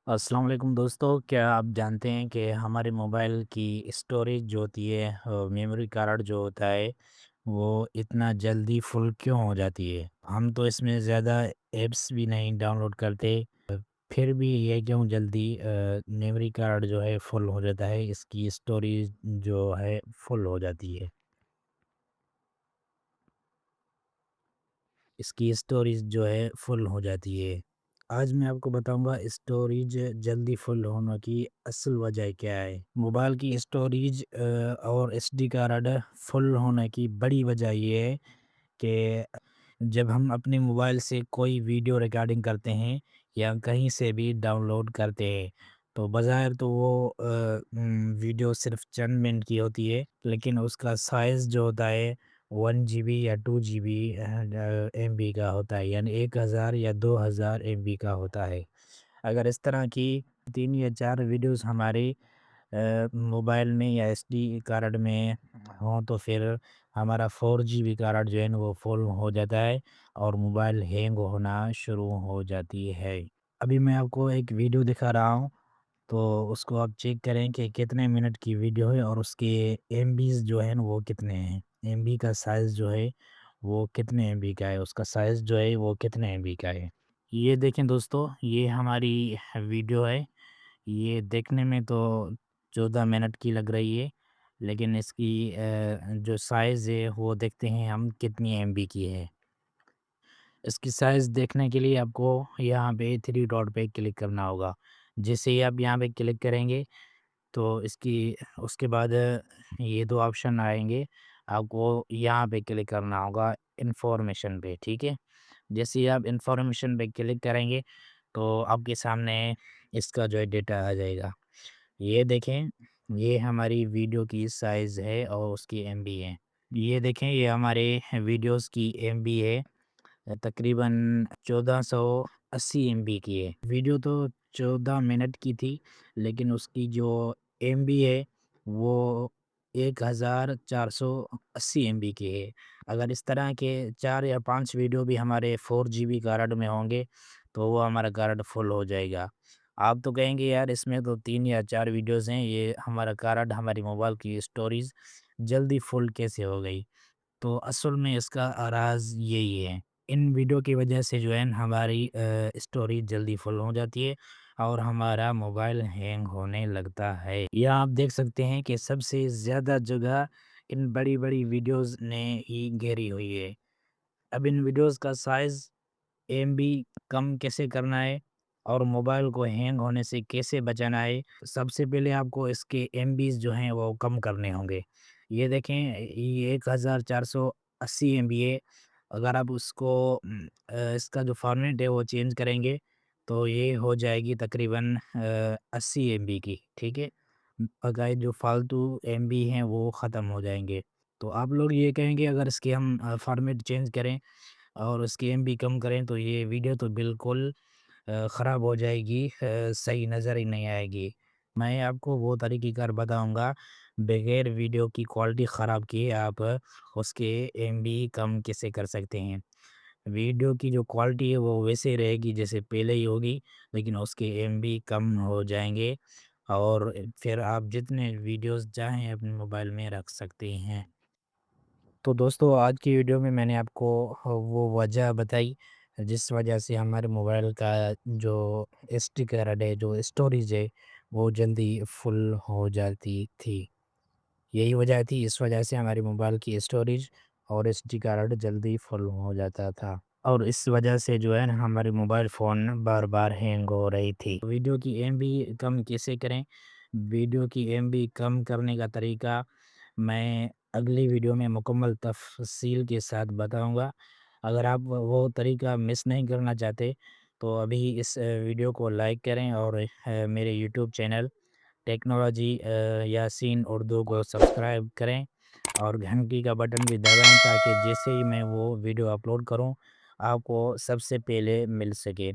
अस्सलाम वालेकुम दोस्तों, क्या आप जानते हैं कि हमारे मोबाइल की स्टोरेज जो होती है मेमोरी कार्ड जो होता है वो इतना जल्दी फुल क्यों हो जाती है? हम तो इसमें ज़्यादा ऐप्स भी नहीं डाउनलोड करते, फिर भी ये क्यों जल्दी मेमोरी कार्ड जो है फुल हो जाता है, इसकी स्टोरेज जो है फुल हो जाती है। इसकी स्टोरेज जो है फुल हो जाती है। आज मैं आपको बताऊँगा स्टोरेज जल्दी फुल होने की असल वजह क्या है। मोबाइल की स्टोरेज और एसडी कार्ड फुल होने की बड़ी वजह ये है कि जब हम अपने मोबाइल से कोई वीडियो रिकॉर्डिंग करते हैं या कहीं से भी डाउनलोड करते हैं, तो बज़ाहिर तो वो वीडियो सिर्फ चंद मिनट की होती है, लेकिन उसका साइज़ जो होता है 1 जीबी या 2 जीबी एमबी का होता है, यानी 1000 या 2000 एमबी का होता है। अगर इस तरह की 3 या 4 वीडियोज़ हमारे मोबाइल में या एसडी कार्ड में हों तो फिर हमारा 4 जीबी कार्ड जो है ना वो फुल हो जाता है और मोबाइल हैंग होना शुरू हो जाती है। अभी मैं आपको एक वीडियो दिखा रहा हूँ, तो उसको आप चेक करें कि कितने मिनट की वीडियो है और उसके एमबीज़ जो है ना वो कितने हैं। एमबी का साइज़ जो है वो कितने एमबी का है, उसका साइज़ जो है वो कितने एमबी का है। ये देखें दोस्तों, ये हमारी वीडियो है। ये देखने में तो 14 मिनट की लग रही है, लेकिन इसकी जो साइज़ है वो देखते हैं हम कितनी एमबी की है। इसकी साइज़ देखने के लिए आपको यहाँ पे 3 डॉट पे क्लिक करना होगा। जैसे ही आप यहाँ पे क्लिक करेंगे तो इसकी उसके बाद ये 2 ऑप्शन आएँगे, आपको यहाँ पे क्लिक करना होगा इन्फॉर्मेशन पे, ठीक है? जैसे ही आप इन्फॉर्मेशन पे क्लिक करेंगे तो आपके सामने इसका जो है डेटा आ जाएगा। ये देखें, ये हमारी वीडियो की साइज़ है और उसकी एमबी है। ये देखें, ये हमारे वीडियोज़ की एमबी है, तकरीबन 1480 एमबी की है। वीडियो तो 14 मिनट की थी, लेकिन उसकी जो एमबी है वो 1480 एमबी की है। अगर इस तरह के 4 या 5 वीडियो भी हमारे 4 जीबी कार्ड में होंगे, तो वो हमारा कार्ड फुल हो जाएगा। आप तो कहेंगे यार इसमें तो 3 या 4 वीडियोज़ हैं, ये हमारा कार्ड हमारी मोबाइल की स्टोरेज जल्दी फुल कैसे हो गई? तो असल में इसका राज़ यही है। इन वीडियो की वजह से जो है न हमारी स्टोरेज जल्दी फुल हो जाती है और हमारा मोबाइल हैंग होने लगता है। यहाँ आप देख सकते हैं कि सबसे ज़्यादा जगह इन बड़ी-बड़ी वीडियोज़ ने ही घेरी हुई है। अब इन वीडियोज़ का साइज़ एमबी कम कैसे करना है और मोबाइल को हैंग होने से कैसे बचाना है, सबसे पहले आपको इसके एमबीज़ जो हैं वो कम करने होंगे। ये देखें, ये 1480 एमबी है। अगर आप उसको इसका जो फॉर्मेट है वो चेंज करेंगे तो ये हो जाएगी तकरीबन 80 एमबी की, ठीक है? बकाए जो फालतू एमबी हैं वो ख़त्म हो जाएँगे। तो आप लोग ये कहेंगे अगर इसके हम फॉर्मेट चेंज करें और उसकी एमबी कम करें तो ये वीडियो तो बिल्कुल ख़राब हो जाएगी, सही नज़र ही नहीं आएगी। मैं आपको वो तरीक़ेकार बताऊँगा बगैर वीडियो की क्वालिटी ख़राब किए आप उसके एमबी कम कैसे कर सकते हैं। वीडियो की जो क्वालिटी है वो वैसे ही रहेगी जैसे पहले ही होगी, लेकिन उसके एमबी कम हो जाएँगे और फिर आप जितने वीडियोज़ चाहें अपने मोबाइल में रख सकते हैं। तो दोस्तों आज की वीडियो में मैंने आपको वो वजह बताई जिस वजह से हमारे मोबाइल का जो एसडी कार्ड है, जो स्टोरेज है, वो जल्दी फुल हो जाती थी। यही वजह थी, इस वजह से हमारे मोबाइल की स्टोरेज और एसडी कार्ड जल्दी फुल हो जाता था और इस वजह से जो है ना हमारे मोबाइल फ़ोन बार-बार हैंग हो रही थी। वीडियो की एमबी कम कैसे करें? वीडियो की एमबी कम करने का तरीका मैं अगली वीडियो में मुकम्मल तफ़सील के साथ बताऊँगा। अगर आप वो तरीका मिस नहीं करना चाहते, तो अभी इस वीडियो को लाइक करें और मेरे YouTube channel technology Yasin Urdu को सब्सक्राइब करें और घंटी का बटन भी दबाएँ ताकि जैसे ही मैं वो वीडियो अपलोड करूँ, आपको सबसे पहले मिल सके।